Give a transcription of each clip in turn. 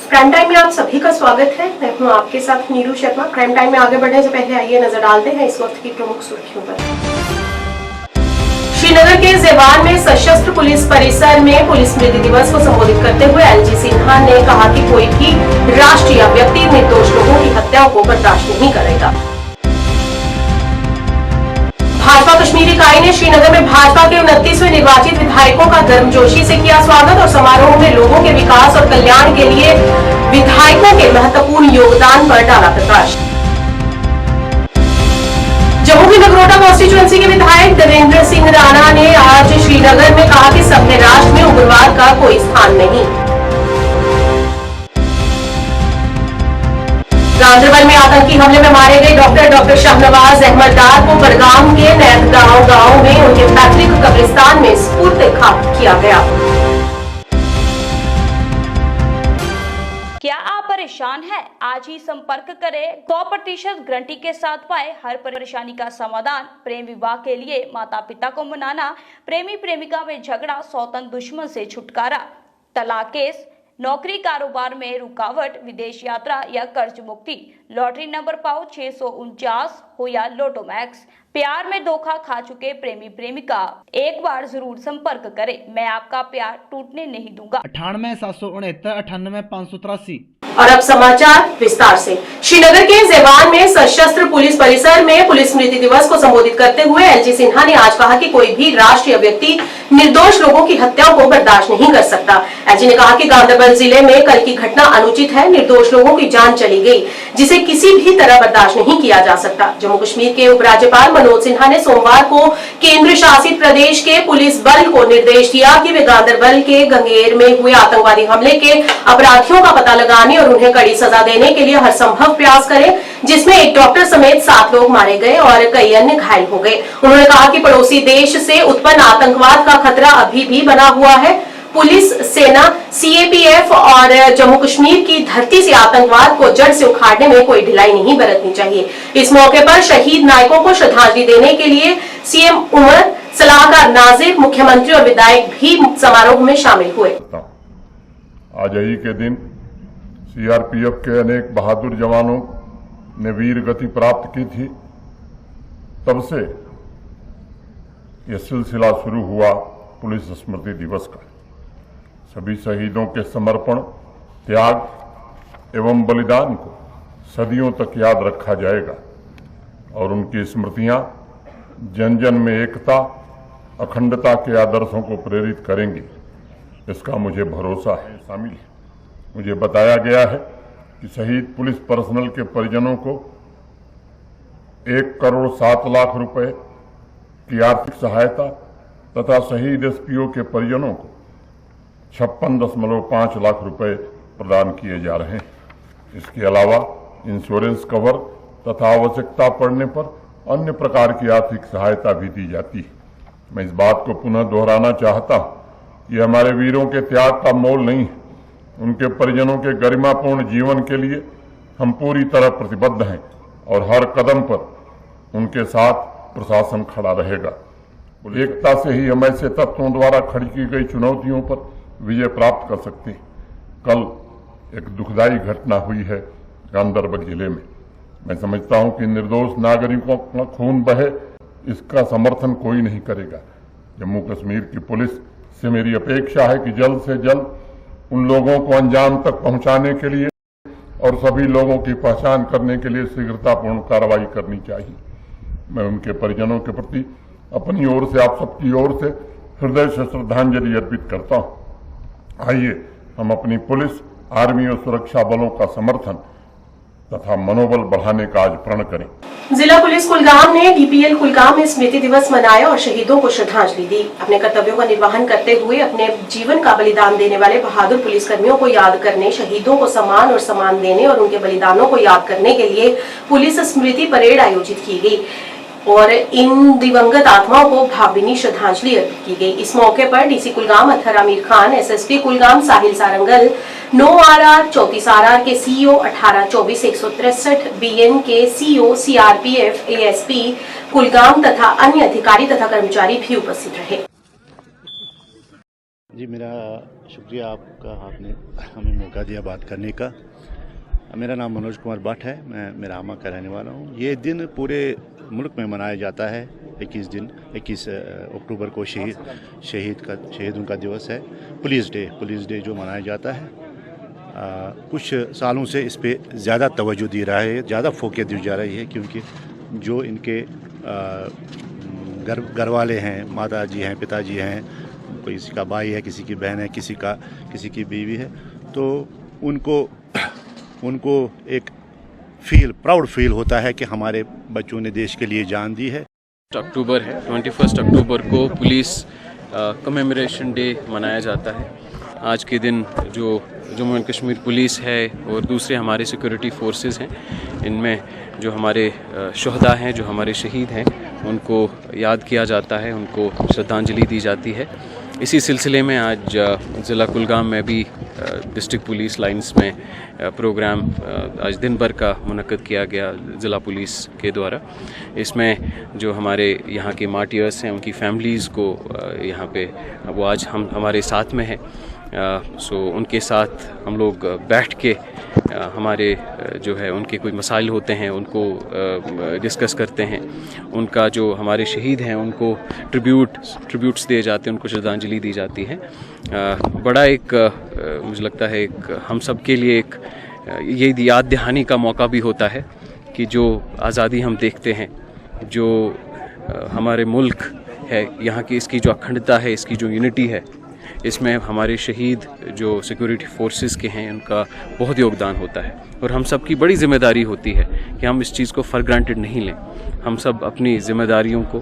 Prime time में आप सभी का स्वागत है। मैं हूं आपके साथ नीरू शर्मा। प्राइम टाइम में आगे बढ़ने से पहले आइए नजर डालते हैं इस वक्त की प्रमुख सुर्खियों पर। श्रीनगर के जेवान में सशस्त्र पुलिस परिसर में पुलिस स्मृति दिवस को संबोधित करते हुए एलजी सिन्हा ने कहा कि कोई भी राष्ट्रीय व्यक्ति निर्दोष लोगों की हत्याओं को बर्दाश्त नहीं करेगा। भाजपा कश्मीर इकाई ने श्रीनगर में भाजपा के 29वें निर्वाचित विधायकों का गर्मजोशी से किया स्वागत और समारोह में लोगों के विकास और कल्याण के लिए विधायकों के महत्वपूर्ण योगदान पर डाला प्रकाश। जम्मू की नगरोटा कॉन्स्टिट्यूएंसी के विधायक देवेंद्र सिंह राणा ने आज श्रीनगर में कहा कि सभ्य राष्ट्र में उग्रवाद का कोई स्थान नहीं। गांधरबल में आतंकी हमले में मारे गए डॉक्टर शाहनवाज अहमद डार को बड़गाम के नैतगांव गांव में उनके पैतृक कब्रिस्तान में सुपुर्द खाक किया गया। क्या आप परेशान हैं? आज ही संपर्क करें। 100% गारंटी के साथ पाए हर परेशानी का समाधान। प्रेम विवाह के लिए माता पिता को मनाना, प्रेमी प्रेमिका में झगड़ा, सौतन दुश्मन से छुटकारा, तलाक केस, नौकरी कारोबार में रुकावट, विदेश यात्रा या कर्ज मुक्ति, लॉटरी नंबर पाओ 649 हो या लोटो मैक्स, प्यार में धोखा खा चुके प्रेमी प्रेमिका, एक बार जरूर संपर्क करें। मैं आपका प्यार टूटने नहीं दूंगा। 98 769 98 583। और अब समाचार विस्तार से। श्रीनगर के जेवान में सशस्त्र पुलिस परिसर में पुलिस स्मृति दिवस को संबोधित करते हुए एलजी सिन्हा ने आज कहा कि कोई भी राष्ट्रीय व्यक्ति निर्दोष लोगों की हत्याओं को बर्दाश्त नहीं कर सकता। एलजी ने कहा कि गांधरबल जिले में कल की घटना अनुचित है। निर्दोष लोगों की जान चली गई, जिसे किसी भी तरह बर्दाश्त नहीं किया जा सकता। जम्मू कश्मीर के उपराज्यपाल मनोज सिन्हा ने सोमवार को केंद्र शासित प्रदेश के पुलिस बल को निर्देश दिया कि वे गांधरबल के गंगेर में हुए आतंकवादी हमले के अपराधियों का पता लगाने और उन्हें कड़ी सजा देने के लिए हर संभव प्रयास करें, जिसमें एक डॉक्टर समेत 7 लोग मारे गए और कई अन्य घायल हो गए। उन्होंने कहा कि पड़ोसी देश से उत्पन्न आतंकवाद का खतरा अभी भी बना हुआ है। पुलिस, सेना, सीएपीएफ और जम्मू कश्मीर की धरती से आतंकवाद को जड़ से उखाड़ने में कोई ढिलाई नहीं बरतनी चाहिए। इस मौके पर शहीद नायकों को श्रद्धांजलि देने के लिए सीएम उमर, सलाहकार नाजिर, मुख्यमंत्री और विधायक भी समारोह में शामिल हुए। आज ही के दिन सीआरपीएफ के अनेक बहादुर जवानों ने वीर गति प्राप्त की थी। तब से यह सिलसिला शुरू हुआ पुलिस स्मृति दिवस का। सभी शहीदों के समर्पण, त्याग एवं बलिदान को सदियों तक याद रखा जाएगा और उनकी स्मृतियां जन जन में एकता, अखंडता के आदर्शों को प्रेरित करेंगी, इसका मुझे भरोसा है। शामिल है, मुझे बताया गया है कि शहीद पुलिस पर्सनल के परिजनों को 1 करोड़ 7 लाख रुपए की आर्थिक सहायता तथा शहीद एसपीओ के परिजनों को 56.5 लाख रुपए प्रदान किए जा रहे हैं। इसके अलावा इंश्योरेंस कवर तथा आवश्यकता पड़ने पर अन्य प्रकार की आर्थिक सहायता भी दी जाती है। मैं इस बात को पुनः दोहराना चाहता हूं, ये हमारे वीरों के त्याग का मोल नहीं है। उनके परिजनों के गरिमापूर्ण जीवन के लिए हम पूरी तरह प्रतिबद्ध हैं और हर कदम पर उनके साथ प्रशासन खड़ा रहेगा। एकता से ही हम ऐसे तत्वों द्वारा खड़ी की गई चुनौतियों पर विजय प्राप्त कर सकते हैं। कल एक दुखदायी घटना हुई है गांधरबल जिले में। मैं समझता हूं कि निर्दोष नागरिकों का खून बहे, इसका समर्थन कोई नहीं करेगा। जम्मू कश्मीर की पुलिस से मेरी अपेक्षा है कि जल्द से जल्द उन लोगों को अंजाम तक पहुंचाने के लिए और सभी लोगों की पहचान करने के लिए शीघ्रतापूर्ण कार्रवाई करनी चाहिए। मैं उनके परिजनों के प्रति अपनी ओर से, आप सबकी ओर से हृदय से श्रद्धांजलि अर्पित करता हूं। आइए हम अपनी पुलिस, आर्मी और सुरक्षा बलों का समर्थन तथा मनोबल बढ़ाने का आज प्रण करें। जिला पुलिस कुलगाम ने डीपीएल कुलगाम में स्मृति दिवस मनाया और शहीदों को श्रद्धांजलि दी। अपने कर्तव्यों का निर्वहन करते हुए अपने जीवन का बलिदान देने वाले बहादुर पुलिसकर्मियों को याद करने, शहीदों को सम्मान देने और उनके बलिदानों को याद करने के लिए पुलिस स्मृति परेड आयोजित की गई और इन दिवंगत आत्माओं को भावभीनी श्रद्धांजलि अर्पित की गई। इस मौके पर डीसी कुलगाम अथर आमिर खान, एसएसपी कुलगाम साहिल सारंगल, 9RR 34RR के सीईओ 1824 163 बीएन के सीईओ, सीआरपीएफ, एएसपी कुलगाम तथा अन्य अधिकारी तथा कर्मचारी भी उपस्थित रहे। जी, मेरा शुक्रिया आपका, आपने हमें मौका दिया बात करने का। मेरा नाम मनोज कुमार भट्ट है, मैं मिरामा का रहने वाला हूँ। ये दिन पूरे मुल्क में मनाया जाता है। 21 अक्टूबर को शहीदों का दिवस है, पुलिस डे जो मनाया जाता है। कुछ सालों से इस पे ज़्यादा तवज्जो दी रहा है, ज़्यादा फोकस दी जा रही है, क्योंकि जो इनके घर वाले हैं, माता जी हैं, पिताजी हैं, कोई किसी का भाई है, किसी की बहन है, किसी की बीवी है, तो उनको एक प्राउड फील होता है कि हमारे बच्चों ने देश के लिए जान दी है। अक्टूबर है, 21 अक्टूबर को पुलिस कमेमोरेशन डे मनाया जाता है। आज के दिन जो जम्मू एंड कश्मीर पुलिस है और दूसरे हमारे सिक्योरिटी फोर्सेस हैं, इनमें जो हमारे शुहदा हैं, जो हमारे शहीद हैं, उनको याद किया जाता है, उनको श्रद्धांजलि दी जाती है। इसी सिलसिले में आज ज़िला कुलगाम में भी डिस्ट्रिक्ट पुलिस लाइंस में प्रोग्राम आज दिन भर का मुनक्कद किया गया ज़िला पुलिस के द्वारा। इसमें जो हमारे यहाँ के मार्टियर्स हैं, उनकी फैमिलीज़ को यहाँ पे वो आज हमारे साथ में है। सो उनके साथ हम लोग बैठ के हमारे जो है उनके कोई मसाइल होते हैं उनको डिस्कस करते हैं। उनका जो हमारे शहीद हैं उनको ट्रिब्यूट्स दिए जाते हैं, उनको श्रद्धांजलि दी जाती है। बड़ा एक मुझे लगता है एक हम सब के लिए एक ये याद दहानी का मौका भी होता है कि जो आज़ादी हम देखते हैं, जो हमारे मुल्क है, यहाँ की इसकी जो अखंडता है, इसकी जो यूनिटी है, इसमें हमारे शहीद जो सिक्योरिटी फोर्सेस के हैं उनका बहुत योगदान होता है। और हम सब की बड़ी जिम्मेदारी होती है कि हम इस चीज़ को फॉर ग्रांटेड नहीं लें। हम सब अपनी जिम्मेदारियों को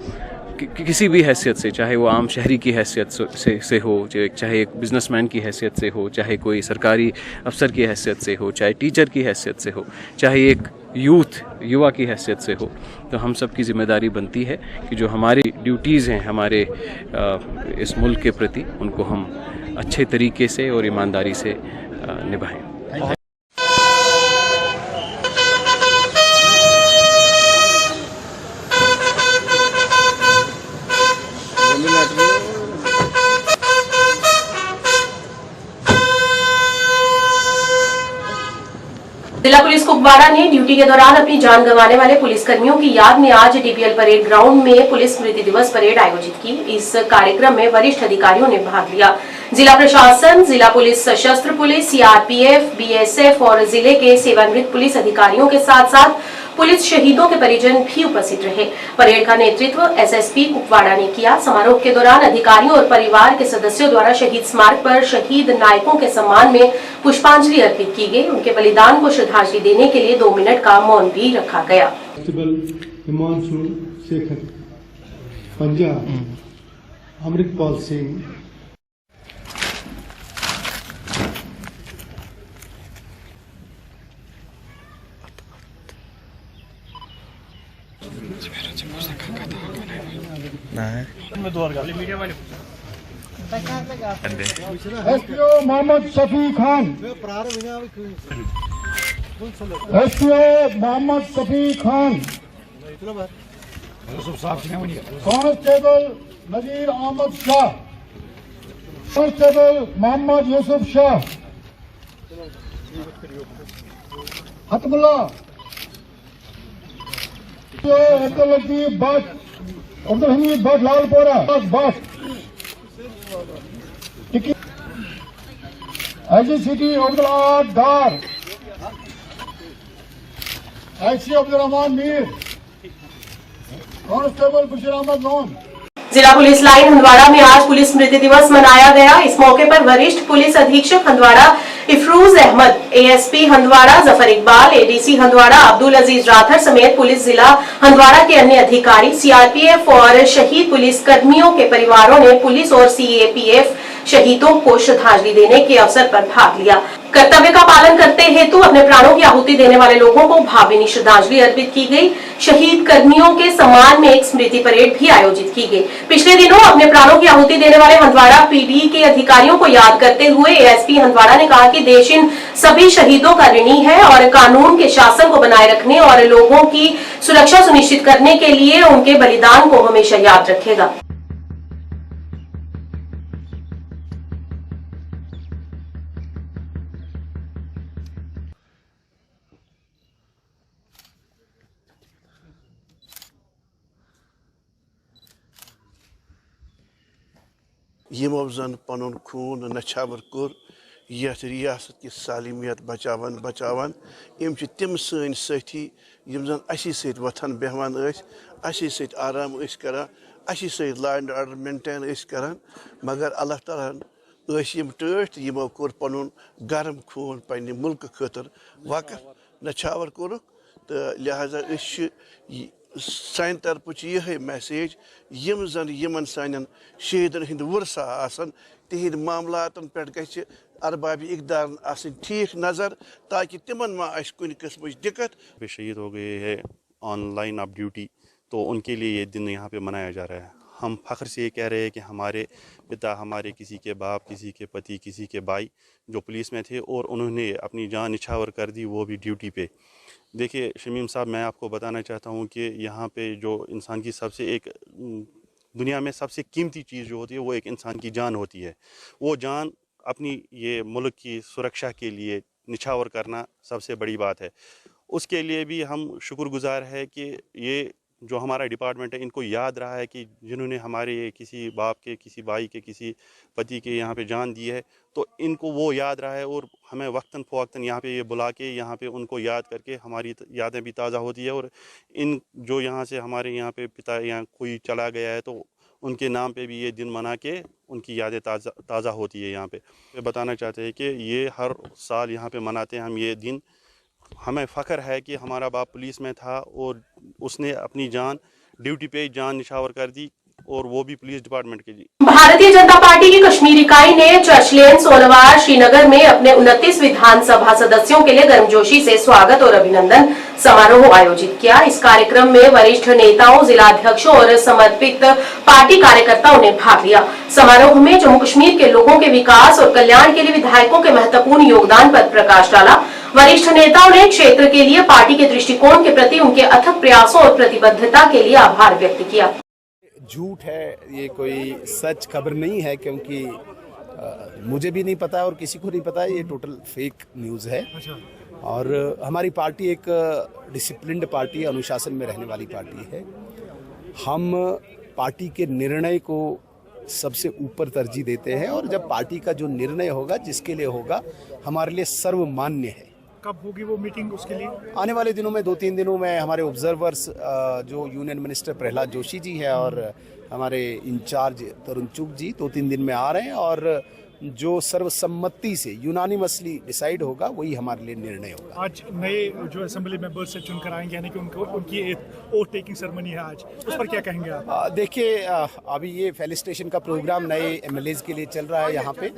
किसी भी हैसियत से, चाहे वो आम शहरी की हैसियत से हो, चाहे एक बिजनेसमैन की हैसियत से हो, चाहे कोई सरकारी अफसर की हैसियत से हो, चाहे टीचर की हैसियत से हो, चाहे एक युवा की हैसियत से हो, तो हम सब की ज़िम्मेदारी बनती है कि जो हमारी ड्यूटीज़ हैं हमारे इस मुल्क के प्रति, उनको हम अच्छे तरीके से और ईमानदारी से निभाएं। जिला पुलिस कुपवाड़ा ने ड्यूटी के दौरान अपनी जान गंवाने वाले पुलिसकर्मियों की याद में आज डीपीएल परेड ग्राउंड में पुलिस स्मृति दिवस परेड आयोजित की। इस कार्यक्रम में वरिष्ठ अधिकारियों ने भाग लिया। जिला प्रशासन, जिला पुलिस, सशस्त्र पुलिस, सीआरपीएफ, बीएसएफ और जिले के सेवानिवृत्त पुलिस अधिकारियों के साथ साथ पुलिस शहीदों के परिजन भी उपस्थित रहे। परेड का नेतृत्व एसएसपी कुपवाड़ा ने किया। समारोह के दौरान अधिकारियों और परिवार के सदस्यों द्वारा शहीद स्मारक पर शहीद नायकों के सम्मान में पुष्पांजलि अर्पित की गई। उनके बलिदान को श्रद्धांजलि देने के लिए 2 मिनट का मौन भी रखा गया। Himanshu Shekhar, Punjab, Amritpal Singh, SPO Mohammad Shafi Khan, SPO Mohammad Shafi Khan, constable Nazir Ahmad Shah, constable Mohammad Yusuf Shah, Hatmulla, Abdul Latif Bhat, Abdul Hamid Bhat Lalpora Bhat, IGCT Abdul ahad Dar, IC Abdul Rahman Mir, constable Bashir Ahmad Lone. जिला पुलिस लाइन हंदवाड़ा में आज पुलिस स्मृति दिवस मनाया गया। इस मौके पर वरिष्ठ पुलिस अधीक्षक हंदवाड़ा इफरूज अहमद, एएसपी हंदवाड़ा जफर इकबाल, एडीसी हंदवाड़ा अब्दुल अजीज राठर समेत पुलिस जिला हंदवाड़ा के अन्य अधिकारी, सीआरपीएफ और शहीद पुलिस कर्मियों के परिवारों ने पुलिस और सीएपीएफ शहीदों को श्रद्धांजलि देने के अवसर पर भाग लिया। कर्तव्य का पालन करते हेतु अपने प्राणों की आहुति देने वाले लोगों को भावभीनी श्रद्धांजलि अर्पित की गई। शहीद कर्मियों के सम्मान में एक स्मृति परेड भी आयोजित की गई। पिछले दिनों अपने प्राणों की आहुति देने वाले हंदवाड़ा पीडी के अधिकारियों को याद करते हुए एएसपी हंदवाड़ा ने कहा कि देश इन सभी शहीदों का ऋणी है और कानून के शासन को बनाए रखने और लोगों की सुरक्षा सुनिश्चित करने के लिए उनके बलिदान को हमेशा याद रखेगा। यमो जन पनुन खून नछावर कोर यथ रियासत की सालिमियत बचावन बचावन यम तिम सन साथी यम जन असी सत वथन बेहवान असी सत आराम करान असी सत लॉ एंड ऑर्डर मेंटेन करान मगर अल्लाह ताला यम टठ यमो कोर पनुन गर्म खून पन्ने मुल्क खतर वक़्त नछावर कोर तो लिहाजा सान तरफ यह मैसेज यम जन यमन सान शहीदन हंद वुरसा आसन तिहद मामलातन पे गछ अरबाब इकदार आसन ठीक नज़र ताकि तिमन मा कुन किस्म दिक्कत शहीद हो गए हैं ऑन लाइन ऑफ ड्यूटी, तो उनके लिए ये दिन यहाँ पे मनाया जा रहा है। हम फ़ख्र से ये कह रहे हैं कि हमारे पिता, हमारे किसी के बाप, किसी के पति, किसी के भाई जो पुलिस में थे और उन्होंने अपनी जान निछावर कर दी, वो भी ड्यूटी पे। देखिए शमीम साहब, मैं आपको बताना चाहता हूँ कि यहाँ पे जो इंसान की सबसे एक दुनिया में सबसे कीमती चीज़ जो होती है वो एक इंसान की जान होती है। वो जान अपनी ये मुल्क की सुरक्षा के लिए निछावर करना सबसे बड़ी बात है। उसके लिए भी हम शुक्रगुजार है कि ये जो हमारा डिपार्टमेंट है इनको याद रहा है कि जिन्होंने हमारे किसी बाप के, किसी भाई के, किसी पति के यहाँ पे जान दी है, तो इनको वो याद रहा है और हमें वक्तन फ़वक्तन यहाँ पे ये बुला के यहाँ पे उनको याद करके हमारी यादें भी ताज़ा होती है। और इन जो यहाँ से हमारे यहाँ पे पिता यहाँ कोई चला गया है तो उनके नाम पे भी ये दिन मना के उनकी यादें ताज़ा होती है। यहाँ पे बताना चाहते हैं कि ये हर साल यहाँ पे मनाते हैं हम ये दिन। हमें फ़ख्र है कि हमारा बाप पुलिस में था और उसने अपनी जान ड्यूटी पे जान निछावर कर दी, और वो भी पुलिस डिपार्टमेंट के लिए। भारतीय जनता पार्टी की कश्मीर इकाई ने चर्च लेन सोनवार श्रीनगर में अपने 29 विधानसभा सदस्यों के लिए गर्मजोशी से स्वागत और अभिनंदन समारोह आयोजित किया। इस कार्यक्रम में वरिष्ठ नेताओं, जिलाध्यक्षों और समर्पित पार्टी कार्यकर्ताओं ने भाग लिया। समारोह में जम्मू कश्मीर के लोगों के विकास और कल्याण के लिए विधायकों के महत्वपूर्ण योगदान पर प्रकाश डाला। वरिष्ठ नेताओं ने क्षेत्र के लिए पार्टी के दृष्टिकोण के प्रति उनके अथक प्रयासों और प्रतिबद्धता के लिए आभार व्यक्त किया। झूठ है, ये कोई सच खबर नहीं है, क्योंकि मुझे भी नहीं पता और किसी को नहीं पता, ये टोटल फेक न्यूज़ है। और हमारी पार्टी एक डिसिप्लिन्ड पार्टी, अनुशासन में रहने वाली पार्टी है। हम पार्टी के निर्णय को सबसे ऊपर तरजीह देते हैं, और जब पार्टी का जो निर्णय होगा, जिसके लिए होगा, हमारे लिए सर्वमान्य है। कब होगी वो मीटिंग? उसके लिए आने वाले दिनों में 2-3 दिनों में हमारे ऑब्जर्वर्स जो यूनियन मिनिस्टर प्रहलाद जोशी जी है और हमारे इंचार्ज तरुण चुग जी 2-3 दिन में आ रहे हैं, और जो सर्वसम्मति से यूनानिमसली डिसाइड होगा वही हमारे लिए निर्णय होगा। आज नए जो असेंबली मेंबर्स से चुनकर आएंगे, यानी कि उनकी एक ओथ टेकिंग सेरेमनी है आज, उस पर क्या कहेंगे आप? देखिए, अभी ये फेलिसिटेशन का प्रोग्राम नए एमएलएज के लिए चल रहा है। यहाँ पे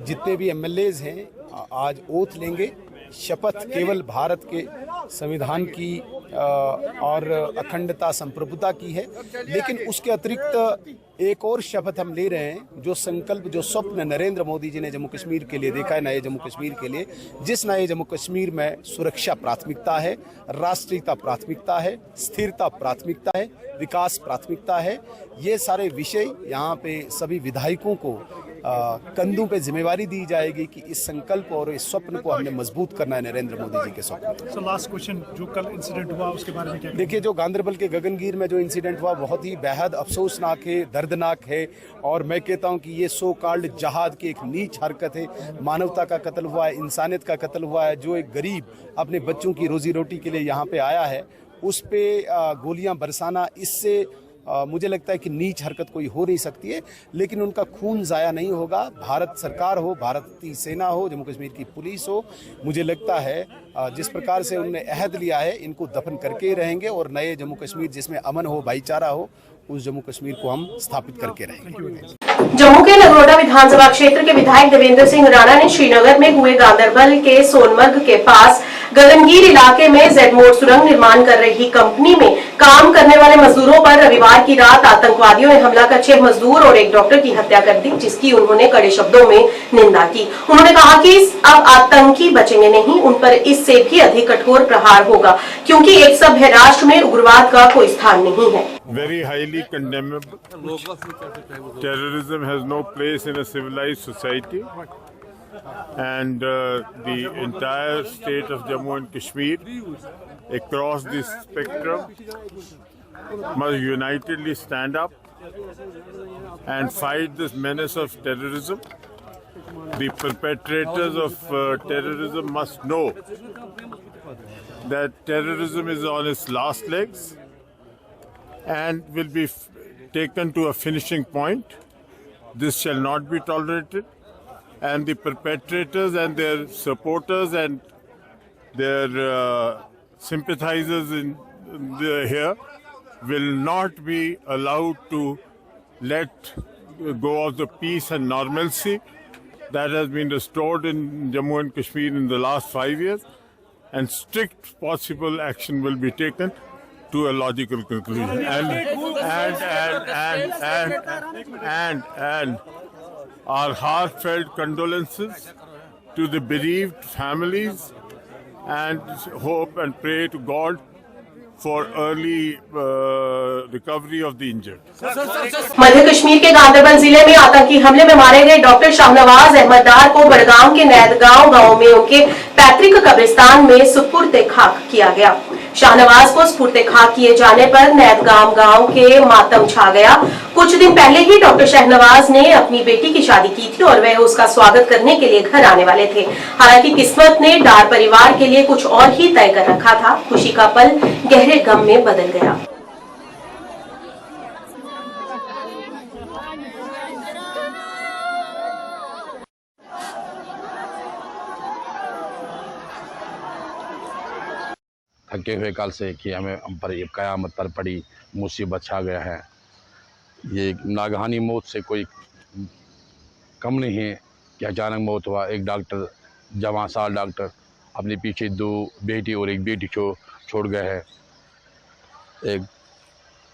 जितने भी एमएलएज हैं आज ओथ लेंगे। शपथ केवल भारत के संविधान की और अखंडता संप्रभुता की है, लेकिन उसके अतिरिक्त एक और शपथ हम ले रहे हैं, जो संकल्प, जो स्वप्न नरेंद्र मोदी जी ने जम्मू कश्मीर के लिए देखा है, नए जम्मू कश्मीर के लिए, जिस नए जम्मू कश्मीर में सुरक्षा प्राथमिकता है, राष्ट्रीयता प्राथमिकता है, स्थिरता प्राथमिकता है, विकास प्राथमिकता है। ये सारे विषय यहाँ पे सभी विधायकों को कंधों पे जिम्मेवारी दी जाएगी कि इस संकल्प और इस स्वप्न को हमने मजबूत करना है, नरेंद्र मोदी जी के स्वप्न। सो लास्ट क्वेश्चन, जो कल इंसिडेंट हुआ उसके बारे में क्या? देखिए, जो गांदरबल के गगनगीर में जो इंसिडेंट हुआ बहुत ही बेहद अफसोसनाक है, दर्दनाक है, और मैं कहता हूं कि ये सो कॉल्ड जहाद की एक नीच हरकत है। मानवता का कत्ल हुआ है, इंसानियत का कत्ल हुआ है। जो एक गरीब अपने बच्चों की रोजी रोटी के लिए यहाँ पे आया है, उस पे गोलियां बरसाना, इससे मुझे लगता है कि नीच हरकत कोई हो नहीं सकती है। लेकिन उनका खून ज़ाया नहीं होगा। भारत सरकार हो, भारतीय सेना हो, जम्मू कश्मीर की पुलिस हो, मुझे लगता है जिस प्रकार से उन्होंने अहद लिया है, इनको दफन करके रहेंगे, और नए जम्मू कश्मीर जिसमें अमन हो, भाईचारा हो, उस जम्मू कश्मीर को हम स्थापित करके रहेंगे। जम्मू के नगरोटा विधानसभा क्षेत्र के विधायक देवेंद्र सिंह राणा ने श्रीनगर में हुए गांदरबल के सोनमर्ग के पास गगनगीर इलाके में जेड मोड सुरंग निर्माण कर रही कंपनी में काम करने वाले मजदूरों पर रविवार की रात आतंकवादियों ने हमला कर 6 मजदूर और एक डॉक्टर की हत्या कर दी, जिसकी उन्होंने कड़े शब्दों में निंदा की। उन्होंने कहा कि अब आतंकी बचेंगे नहीं, उन पर इससे भी अधिक कठोर प्रहार होगा, क्योंकि एक सभ्य राष्ट्र में उग्रवाद का कोई स्थान नहीं है। Very highly condemnable. Terrorism has no place in a civilized society, and the entire state of Jammu and Kashmir, across this spectrum, must unitedly stand up and fight this menace of terrorism. The perpetrators of terrorism must know that terrorism is on its last legs and will be taken to a finishing point. This shall not be tolerated, and the perpetrators and their supporters and their sympathizers here will not be allowed to let go of the peace and normalcy that has been restored in Jammu and Kashmir in the last 5 years, and strict possible action will be taken to a logical conclusion. And our heartfelt condolences to the bereaved families, and hope and pray to God for early recovery of the injured. मध्य कश्मीर के गांधरबल जिले में आतंकी हमले में मारे गए doctor Shahnawaz Ahmad Dar को बड़गाम के नैदगांव गांव में उनके पैतृक कब्रिस्तान में सुपुर्द खाक किया गया। शाहनवाज को सुपुर्द खाक किए जाने पर नैदगांव गांव के मातम छा गया। कुछ दिन पहले ही डॉक्टर शाहनवाज ने अपनी बेटी की शादी की थी और वह उसका स्वागत करने के लिए घर आने वाले थे। हालांकि किस्मत ने डार परिवार के लिए कुछ और ही तय कर रखा था। खुशी का पल गहरे गम में बदल गया। थके हुए काल से कि हमें हम पर ये क़यामत पर पड़ी मुसीबत छा गया है। ये नागहानी मौत से कोई कम नहीं है कि अचानक मौत हुआ। एक डॉक्टर, जवान साल डॉक्टर, अपने पीछे 2 बेटी और एक बेटी छोड़ गए हैं।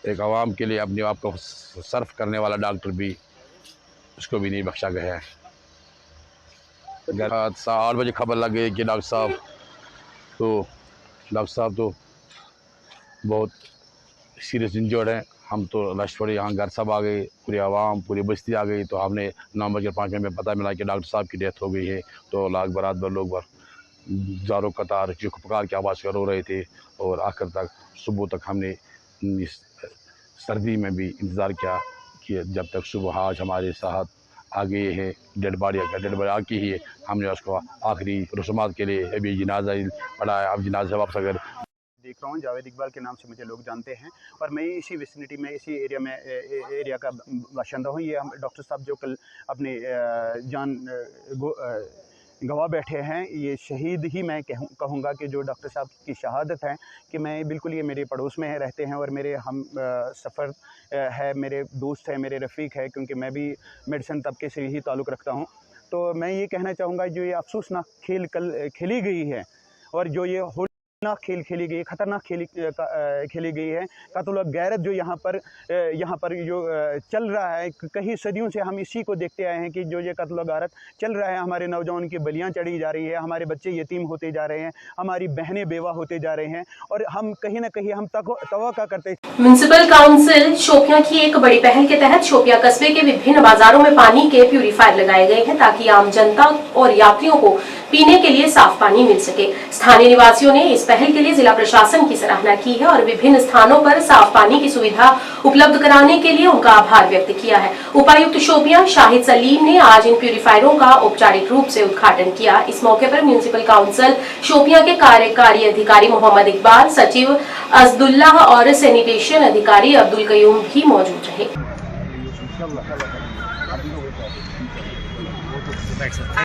एक आवाम के लिए अपने आप को सर्फ करने वाला डॉक्टर भी, उसको भी नहीं बख्शा गया है। 8 बजे खबर लग गई कि डॉक्टर साहब तो बहुत सीरियस इंजर्ड हैं। हम तो रश पड़े, यहाँ घर सब आ गए, पूरी आवाम, पूरी बस्ती आ गई। तो हमने 9:05 में पता मिला कि डॉक्टर साहब की डेथ हो गई है। तो लाख बरात भर लोग ज़ारों कतार चीख पुकार की आवाज़ कर रो रहे थे, और आखिर तक सुबह तक हमने इस सर्दी में भी इंतज़ार किया कि जब तक सुबह आज हमारे साथ आ गए हैं डेड बॉडी आके ही हमने उसको आखिरी रस्मात के लिए अभी जनाजा पढ़ाया। अब जनाजा वापस अगर देख रहा हूँ, जावेद इकबाल के नाम से मुझे लोग जानते हैं, और मैं इसी विसिनिटी में, इसी एरिया का बाशिंदा हूँ। ये हम डॉक्टर साहब जो कल अपने जान गवा बैठे हैं, ये शहीद ही मैं कहूँगा कि जो डॉक्टर साहब की शहादत है, कि मैं बिल्कुल, ये मेरे पड़ोस में रहते हैं और मेरे हम सफ़र है, मेरे दोस्त है, मेरे रफ़ीक है, क्योंकि मैं भी मेडिसिन तबके से ही ताल्लुक़ रखता हूँ। तो मैं ये कहना चाहूँगा, जो ये अफसोसनाक खेल कल खेली गई है, और जो ये खेल खेली गई, खतरनाक खेली गई है, कत्ल गैरत जो यहाँ पर जो चल रहा है, कई सदियों से हम इसी को देखते आए हैं कि जो ये कत्ल गैरत चल रहा है, हमारे नौजवान की बलियाँ चढ़ी जा रही है, हमारे बच्चे यतीम होते जा रहे हैं, हमारी बहनें बेवा होते जा रहे हैं, और हम कहीं ना कहीं हम तवक्का करते हैं। म्युनिसिपल काउंसिल शोपियां की एक बड़ी पहल के तहत शोपियां कस्बे के विभिन्न बाजारों में पानी के प्यूरीफायर लगाए गए हैं, ताकि आम जनता और यात्रियों को पीने के लिए साफ पानी मिल सके। स्थानीय निवासियों ने इस पहल के लिए जिला प्रशासन की सराहना की है और विभिन्न स्थानों पर साफ पानी की सुविधा उपलब्ध कराने के लिए उनका आभार व्यक्त किया है। उपायुक्त शोपियां शाहिद सलीम ने आज इन प्यूरीफायरों का औपचारिक रूप से उद्घाटन किया। इस मौके पर म्युनिसिपल काउंसिल शोपियां के कार्यकारी अधिकारी मोहम्मद इकबाल, सचिव अजदुल्लाह और सैनिटेशन अधिकारी अब्दुल कयूम भी मौजूद रहे।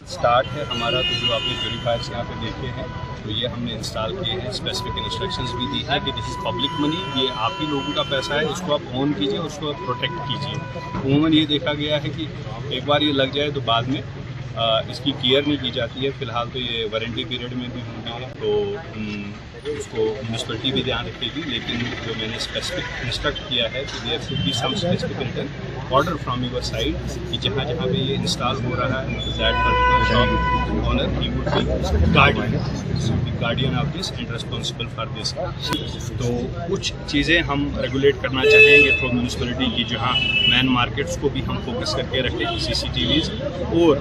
स्टार्ट है हमारा, तो जो आपने प्यूरीफायर्स यहाँ पे देखे हैं, तो ये हमने इंस्टॉल किए हैं। स्पेसिफिक इंस्ट्रक्शंस भी दी हैं कि दिस इज़ पब्लिक मनी, ये आप ही लोगों का पैसा है, इसको आप ओन कीजिए, उसको आप प्रोटेक्ट कीजिए। अमूमन ये देखा गया है कि एक बार ये लग जाए तो बाद में इसकी केयर नहीं की जाती है। फ़िलहाल तो ये वारंटी पीरियड में भी होंगे, तो उसको म्यूनिसिपलिटी भी ध्यान रखेगी। लेकिन जो मैंने स्पेसिफिक इंस्ट्रक्ट किया है कि there should be some specific order from your side कि जहाँ जहाँ पे ये इंस्टॉल हो रहा है, दैट पर्टिकुलर शॉप ओनर ही would be guardian of this and responsible for this. तो कुछ चीज़ें हम रेगुलेट करना चाहेंगे थ्रू म्यूनिसिपलिटी की, जहाँ मैन मार्केट्स को भी हम फोकस करके रखें, CCTVs, और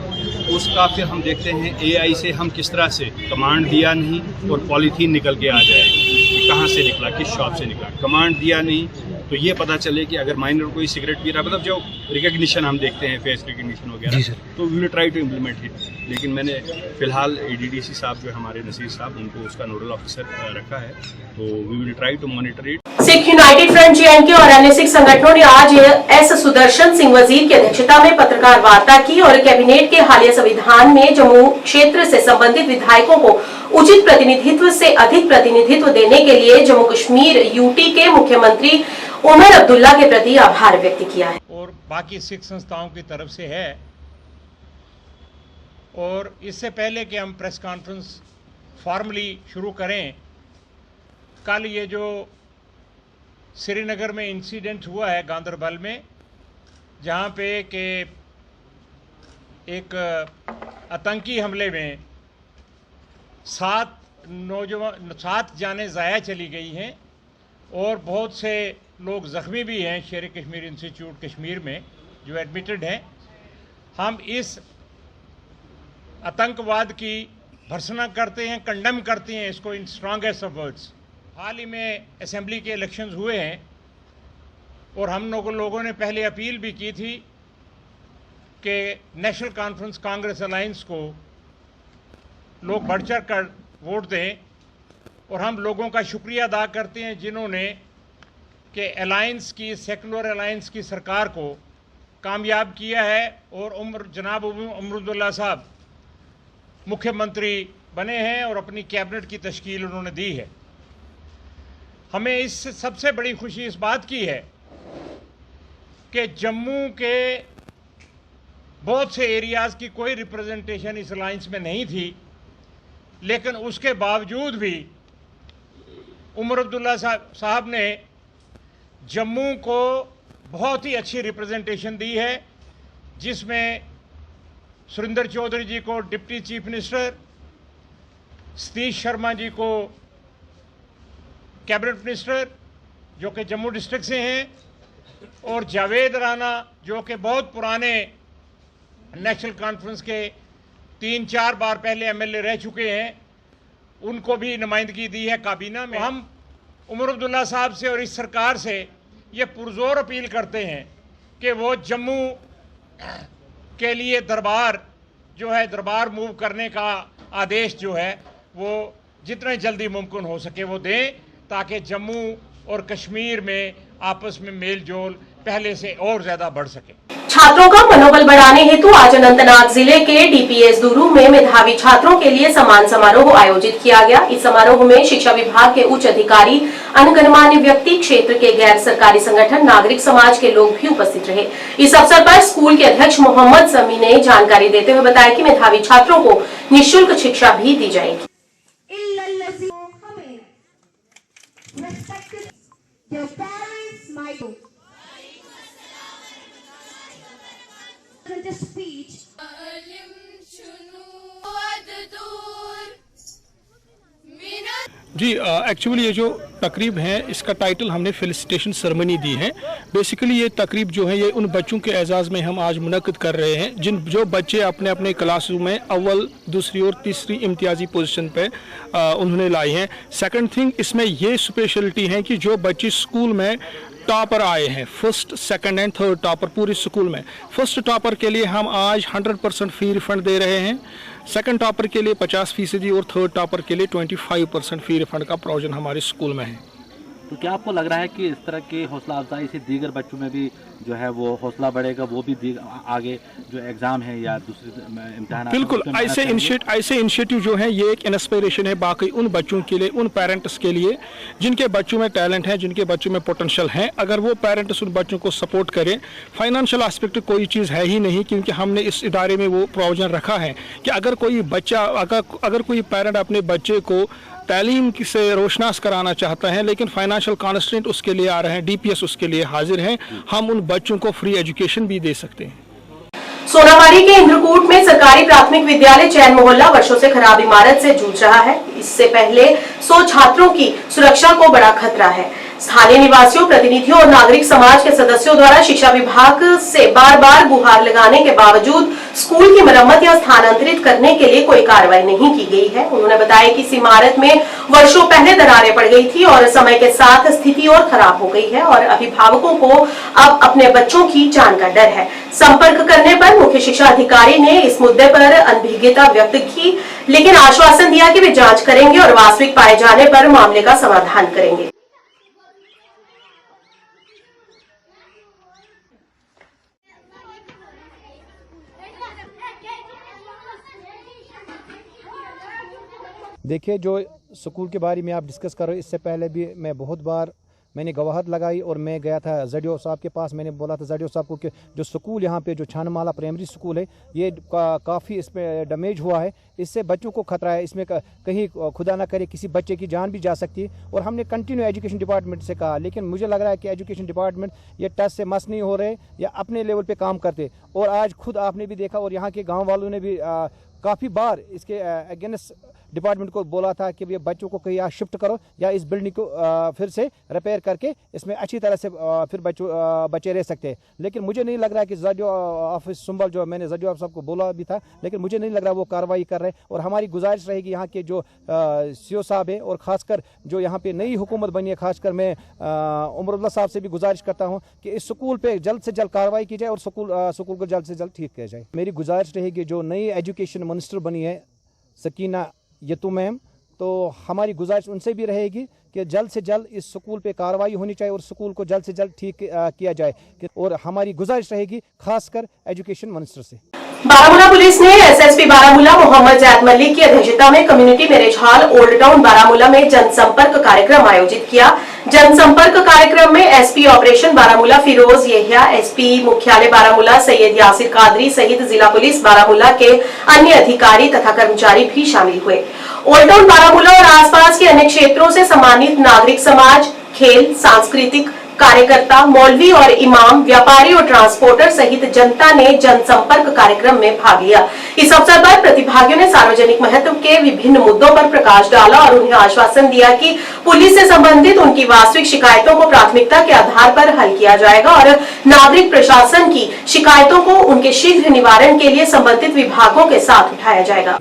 उसका फिर हम देखते हैं AI से हम किस तरह से कमांड दिया नहीं और पॉलीथीन निकल के आ जाए कि कहाँ से निकला, किस शॉप से निकला, कमांड दिया नहीं तो ये पता चले कि अगर माइनर कोई सिगरेट पी रहा है, मतलब जो रिकग्निशन हम देखते हैं, फेस रिकग्निशन वगैरह, तो we will try to implement it. लेकिन मैंने फिलहाल ADDC साहब जो हमारे नसीर साहब, उनको उसका नोडल ऑफिसर रखा है, तो we will try to monitor it. Sikh United Front JNK और अन्य सिख संगठनों ने आज S सुदर्शन सिंह वजीर की अध्यक्षता में पत्रकार वार्ता की और कैबिनेट के हालिया संविधान में जम्मू क्षेत्र से संबंधित विधायकों को उचित प्रतिनिधित्व से अधिक प्रतिनिधित्व देने के लिए जम्मू कश्मीर UT के मुख्यमंत्री उमर अब्दुल्ला के प्रति आभार व्यक्त किया है। और बाकी सिख संस्थाओं की तरफ से है। और इससे पहले कि हम प्रेस कॉन्फ्रेंस फॉर्मली शुरू करें, कल ये जो श्रीनगर में इंसिडेंट हुआ है गांदरबल में, जहां पे के एक आतंकी हमले में 7 जानें ज़ाया चली गई हैं और बहुत से लोग ज़ख्मी भी हैं शेर कश्मीर इंस्टीट्यूट कश्मीर में जो एडमिटेड हैं। हम इस आतंकवाद की भर्त्सना करते हैं, कंडेम करते हैं इसको इन स्ट्रॉन्गेस्ट ऑफ वर्ड्स। हाल ही में असेंबली के इलेक्शंस हुए हैं और हम लोगों ने पहले अपील भी की थी कि नेशनल कॉन्फ्रेंस कांग्रेस अलायंस को लोग बढ़ चढ़ कर वोट दें। और हम लोगों का शुक्रिया अदा करते हैं जिन्होंने कि अलायंस की, सेकुलर अलायंस की सरकार को कामयाब किया है और जनाब उमरुद्दुल्ला साहब मुख्यमंत्री बने हैं और अपनी कैबिनेट की तश्कील उन्होंने दी है। हमें इससे सबसे बड़ी खुशी इस बात की है कि जम्मू के बहुत से एरियाज़ की कोई रिप्रेजेंटेशन इस अलायंस में नहीं थी, लेकिन उसके बावजूद भी उमर अब्दुल्ला साहब ने जम्मू को बहुत ही अच्छी रिप्रेजेंटेशन दी है, जिसमें सुरेंद्र चौधरी जी को deputy chief minister, Satish Sharma ji को कैबिनेट मिनिस्टर जो कि जम्मू डिस्ट्रिक्ट से हैं, और जावेद राना जो कि बहुत पुराने नेशनल कॉन्फ्रेंस के 3-4 बार पहले MLA रह चुके हैं, उनको भी नुमाइंदगी दी है काबीना में। हम उमर अब्दुल्ला साहब से और इस सरकार से ये पुरजोर अपील करते हैं कि वो जम्मू के लिए दरबार मूव करने का आदेश जो है वो जितने जल्दी मुमकिन हो सके वो दें, ताकि जम्मू और कश्मीर में आपस में मेल जोल पहले से और ज्यादा बढ़ सके। छात्रों का मनोबल बढ़ाने हेतु आज अनंतनाग जिले के DPS दूरू में मेधावी छात्रों के लिए सम्मान समारोह आयोजित किया गया। इस समारोह में शिक्षा विभाग के उच्च अधिकारी, गणमान्य व्यक्ति, क्षेत्र के गैर सरकारी संगठन, नागरिक समाज के लोग भी उपस्थित रहे। इस अवसर पर स्कूल के अध्यक्ष मोहम्मद समी ने जानकारी देते हुए बताया कि मेधावी छात्रों को निःशुल्क शिक्षा भी दी जाएगी। जी एक्चुअली ये जो तकरीब है इसका टाइटल हमने फेलिसिटेशन सेरेमनी दी है। बेसिकली ये तकरीब जो है ये उन बच्चों के एजाज़ में हम आज मुनक़्क़िद कर रहे हैं जो बच्चे अपने अपने क्लासरूम में अव्वल, दूसरी और तीसरी इम्तियाजी पोजीशन पे उन्होंने लाई हैं। सेकंड थिंग, इसमें ये स्पेशलिटी है कि जो बच्चे स्कूल में टॉपर आए हैं, first, second and third topper पूरे स्कूल में, फर्स्ट टॉपर के लिए हम आज 100% फी रिफंड दे रहे हैं, सेकंड टॉपर के लिए 50% और थर्ड टॉपर के लिए 25% फी रिफंड का प्रोविजन हमारे स्कूल में है। तो क्या आपको लग रहा है कि इस तरह की हौसला अफजाई से दीगर बच्चों में भी जो है वो हौसला बढ़ेगा, वो भी आगे जो एग्ज़ाम है या दूसरे इम्तिहान? बिल्कुल, ऐसे इनिशिएटिव जो है ये एक इंस्पिरेशन है बाकी उन बच्चों के लिए, उन पेरेंट्स के लिए जिनके बच्चों में टैलेंट है, जिनके बच्चों में पोटेंशियल है। अगर वो पेरेंट्स उन बच्चों को सपोर्ट करें, फाइनेंशियल एस्पेक्ट कोई चीज़ है ही नहीं, क्योंकि हमने इस इदारे में वो प्रोविजन रखा है कि अगर कोई बच्चा, अगर कोई पेरेंट अपने बच्चे को तालीम से रोशनास कराना चाहता है लेकिन फाइनेंशियल कॉन्स्ट्रेंट उसके लिए आ रहे हैं, DPS उसके लिए हाजिर हैं, हम उन बच्चों को फ्री एजुकेशन भी दे सकते हैं। सोनावाड़ी के इंद्रकूट में सरकारी प्राथमिक विद्यालय चैन मोहल्ला वर्षों से खराब इमारत से जूझ रहा है। इससे पहले 100 छात्रों की सुरक्षा को बड़ा खतरा है। स्थानीय निवासियों, प्रतिनिधियों और नागरिक समाज के सदस्यों द्वारा शिक्षा विभाग से बार बार गुहार लगाने के बावजूद स्कूल की मरम्मत या स्थानांतरित करने के लिए कोई कार्रवाई नहीं की गई है। उन्होंने बताया कि इस इमारत में वर्षों पहले दरारें पड़ गई थी और समय के साथ स्थिति और खराब हो गई है और अभिभावकों को अब अपने बच्चों की जान का डर है। संपर्क करने पर मुख्य शिक्षा अधिकारी ने इस मुद्दे पर अनभिज्ञता व्यक्त की, लेकिन आश्वासन दिया कि वे जांच करेंगे और वास्तविक पाए जाने पर मामले का समाधान करेंगे। देखिए, जो स्कूल के बारे में आप डिस्कस कर रहे हो, इससे पहले भी मैं बहुत बार मैंने गवाहत लगाई और मैं गया था जडियो साहब के पास। मैंने बोला था जडियो साहब को कि जो स्कूल यहाँ पे जो छानमाला प्राइमरी स्कूल है ये काफ़ी इसमें डैमेज हुआ है, इससे बच्चों को खतरा है, इसमें कहीं खुदा ना करे किसी बच्चे की जान भी जा सकती है। और हमने कंटिन्यू एजुकेशन डिपार्टमेंट से कहा, लेकिन मुझे लग रहा है कि एजुकेशन डिपार्टमेंट ये टच से मस नहीं हो रहे या अपने लेवल पर काम करते। और आज खुद आपने भी देखा और यहाँ के गाँव वालों ने भी काफ़ी बार इसके अगेंस्ट डिपार्टमेंट को बोला था कि ये बच्चों को कहीं यहाँ शिफ्ट करो या इस बिल्डिंग को फिर से रिपेयर करके इसमें अच्छी तरह से फिर बच्चे रह सकते हैं। लेकिन मुझे नहीं लग रहा है कि जडियो ऑफिस सुंबल, जो मैंने जडियो साहब को बोला भी था, लेकिन मुझे नहीं लग रहा वो कार्रवाई कर रहे हैं। और हमारी गुजारिश रहेगी यहाँ के जो सीओ साहब है और ख़ासकर जो यहाँ पे नई हुकूमत बनी है, खासकर मैं उमरुल्लाह साहब से भी गुजारिश करता हूँ कि इस स्कूल पे जल्द से जल्द कार्रवाई की जाए और स्कूल को जल्द से जल्द ठीक किया जाए। मेरी गुजारिश रहेगी जो नई एजुकेशन मिनिस्टर बनी है सकीना यतू मैम, तो हमारी गुजारिश उनसे भी रहेगी कि जल्द से जल्द इस स्कूल पे कार्रवाई होनी चाहिए और स्कूल को जल्द से जल्द ठीक किया जाए। और हमारी गुजारिश रहेगी खासकर एजुकेशन मिनिस्टर से। बारामूला पुलिस ने एसएसपी बारामूला मोहम्मद जैद मलिक की अध्यक्षता में community marriage hall old town Baramulla में जनसंपर्क कार्यक्रम आयोजित किया। जनसंपर्क कार्यक्रम में SP operation Baramulla Firoz Yahya, SP मुख्यालय बारामूला सैयद यासिर कादरी सहित जिला पुलिस बारामूला के अन्य अधिकारी तथा कर्मचारी भी शामिल हुए। ओल्ड टाउन बारामूला और आसपास के अन्य क्षेत्रों से सम्मानित नागरिक समाज, खेल, सांस्कृतिक कार्यकर्ता, मौलवी और इमाम, व्यापारी और ट्रांसपोर्टर सहित जनता ने जनसंपर्क कार्यक्रम में भाग लिया। इस अवसर पर प्रतिभागियों ने सार्वजनिक महत्व के विभिन्न मुद्दों पर प्रकाश डाला और उन्हें आश्वासन दिया कि पुलिस से संबंधित उनकी वास्तविक शिकायतों को प्राथमिकता के आधार पर हल किया जाएगा और नागरिक प्रशासन की शिकायतों को उनके शीघ्र निवारण के लिए संबंधित विभागों के साथ उठाया जाएगा।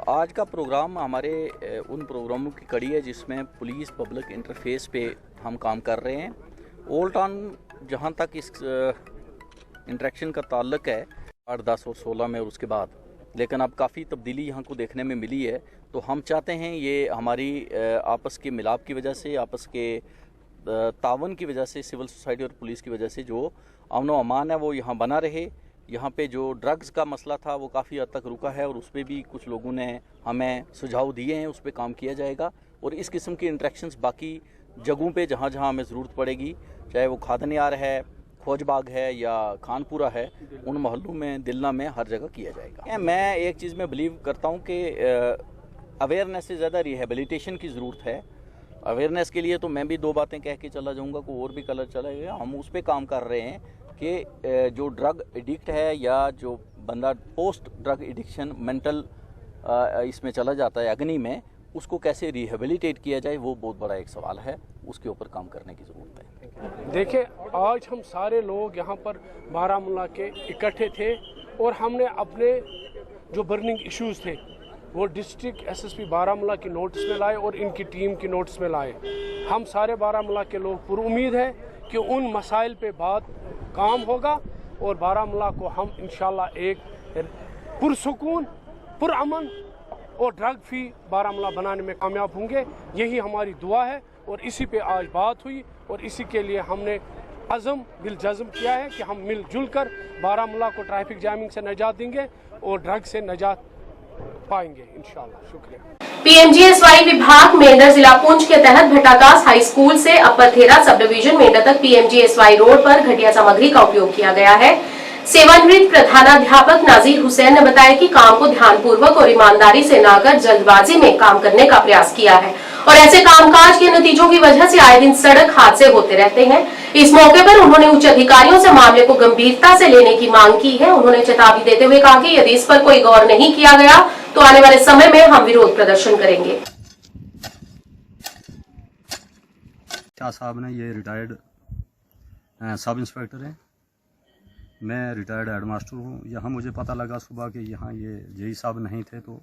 आज का प्रोग्राम हमारे उन प्रोग्रामों की कड़ी है जिसमें पुलिस पब्लिक इंटरफेस पे हम काम कर रहे हैं। ओल्ड टाउन जहाँ तक इस इंटरेक्शन का ताल्लुक है 8, 10 और 16 में और उसके बाद, लेकिन अब काफ़ी तब्दीली यहाँ को देखने में मिली है। तो हम चाहते हैं ये हमारी आपस के मिलाप की वजह से, आपस के तावन की वजह से, सिविल सोसाइटी और पुलिस की वजह से जो अमन व अमान है वो यहाँ बना रहे। यहाँ पे जो ड्रग्स का मसला था वो काफ़ी हद तक रुका है और उस पर भी कुछ लोगों ने हमें सुझाव दिए हैं, उस पर काम किया जाएगा। और इस किस्म की इंटरेक्शंस बाकी जगहों पे जहाँ जहाँ हमें ज़रूरत पड़ेगी, चाहे वो खादनियार है, खोजबाग है या खानपुरा है, उन मोहल्लों में, दिलना में, हर जगह किया जाएगा। मैं एक चीज़ में बिलीव करता हूँ कि अवेयरनेस से ज़्यादा रिहेबिलिटेशन की ज़रूरत है। अवेयरनेस के लिए तो मैं भी 2 बातें कह के चला जाऊँगा, कोई और भी कलर चलेगा। हम उस पर काम कर रहे हैं कि जो ड्रग एडिक्ट है या जो बंदा पोस्ट ड्रग एडिक्शन मेंटल इसमें चला जाता है अग्नि में, उसको कैसे रिहेबिलिटेट किया जाए, वो बहुत बड़ा एक सवाल है। उसके ऊपर काम करने की ज़रूरत है। देखिए, आज हम सारे लोग यहाँ पर बारामूला के इकट्ठे थे और हमने अपने जो बर्निंग इश्यूज़ थे वो डिस्ट्रिक्ट एसएसपी बारामूला की नोटिस में लाए और इनकी टीम की नोटिस में लाए। हम सारे बारामूला के लोग पुरुमीद है कि उन मसाइल पे बात काम होगा और बारामूला को हम इंशाल्लाह एक पुरसुकून, पुरअमन और ड्रग फ्री बारामूला बनाने में कामयाब होंगे। यही हमारी दुआ है और इसी पे आज बात हुई और इसी के लिए हमने अज़म दिल जज़म किया है कि हम मिलजुल कर बारामूला को ट्रैफिक जैमिंग से निजात देंगे और ड्रग से निजात पाएंगे इंशाल्लाह। शुक्रिया। पीएमजीएसवाई विभाग मेंढर जिला पुंछ के तहत भट्टाकास हाई स्कूल से अपर थेरा सब डिवीजन मेंढर तक पीएमजीएसवाई रोड पर घटिया सामग्री का उपयोग किया गया है। सेवानिवृत्त प्रधानाध्यापक नाजीर हुसैन ने बताया कि काम को ध्यानपूर्वक और ईमानदारी से न कर जल्दबाजी में काम करने का प्रयास किया है और ऐसे कामकाज के नतीजों की वजह से आए दिन सड़क हादसे होते रहते हैं। इस मौके पर उन्होंने उच्च अधिकारियों से मामले को गंभीरता से लेने की मांग की है। उन्होंने चेतावनी देते हुए कहा कि यदि इस पर कोई गौर नहीं किया गया तो आने वाले समय में हम विरोध प्रदर्शन करेंगे। शाह साहब ने ये रिटायर्ड सब इंस्पेक्टर हैं, मैं रिटायर्ड हेडमास्टर हूँ। यहाँ मुझे पता लगा सुबह कि यहाँ ये जेई साहब नहीं थे, तो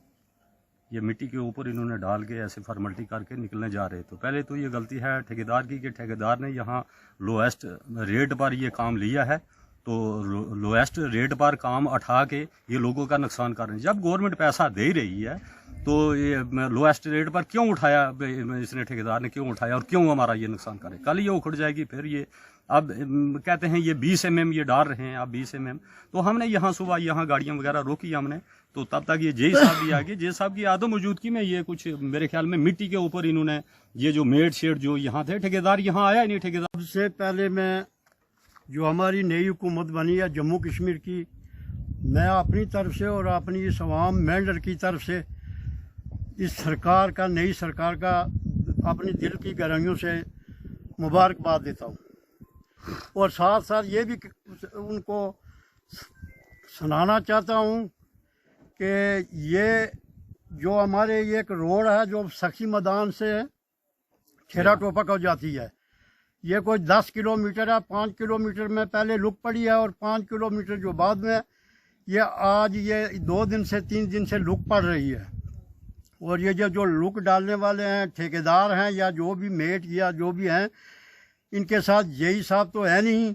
ये मिट्टी के ऊपर इन्होंने डाल के ऐसे फॉर्मेलिटी करके निकलने जा रहे। तो पहले तो ये गलती है ठेकेदार की कि ठेकेदार ने यहाँ लोएस्ट रेट पर ये काम लिया है, तो लोएस्ट रेट पर काम उठा के ये लोगों का नुकसान कर रहे हैं। जब गवर्नमेंट पैसा दे रही है तो ये लोएस्ट रेट पर क्यों उठाया, इसने ठेकेदार ने क्यों उठाया और क्यों हमारा ये नुकसान करे। कल ये उखड़ जाएगी। फिर ये अब कहते हैं ये 20 mm ये डाल रहे हैं, अब 20 mm। तो हमने यहाँ सुबह यहाँ गाड़ियाँ वगैरह रोकी हमने, तो तब तक ये जेई साहब भी आ गए। जेई साहब की आदम मौजूदगी में ये कुछ मेरे ख्याल में मिट्टी के ऊपर इन्होंने ये जो मेड शेड जो यहाँ थे, ठेकेदार यहाँ आया नहीं। ठेकेदार सबसे पहले मैं जो हमारी नई हुकूमत बनी है जम्मू कश्मीर की, मैं अपनी तरफ से और अपनी इस अवाम मेंढर की तरफ से इस सरकार का, नई सरकार का अपनी दिल की गहराइयों से मुबारकबाद देता हूँ और साथ साथ ये भी उनको सुनाना चाहता हूँ कि ये जो हमारे ये एक रोड है जो सखी मैदान से खेरा टोपा को जाती है, ये कोई 10 किलोमीटर है। 5 किलोमीटर में पहले लुक पड़ी है और 5 किलोमीटर जो बाद में ये आज ये 2 दिन से 3 दिन से लुक पड़ रही है। और ये जो लुक डालने वाले हैं ठेकेदार हैं या जो भी मेट या जो भी हैं, इनके साथ जेई साहब तो है नहीं।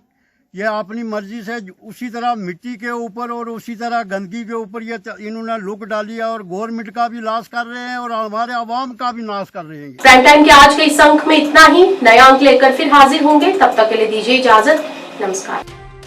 ये अपनी मर्जी से उसी तरह मिट्टी के ऊपर और उसी तरह गंदगी के ऊपर ये इन्होंने लुक डाली है और गवर्नमेंट का भी नाश कर रहे हैं और हमारे आवाम का भी नाश कर रहे हैं। प्राइम टाइम के आज के इस अंक में इतना ही। नया अंक लेकर फिर हाजिर होंगे, तब तक के लिए दीजिए इजाजत। नमस्कार।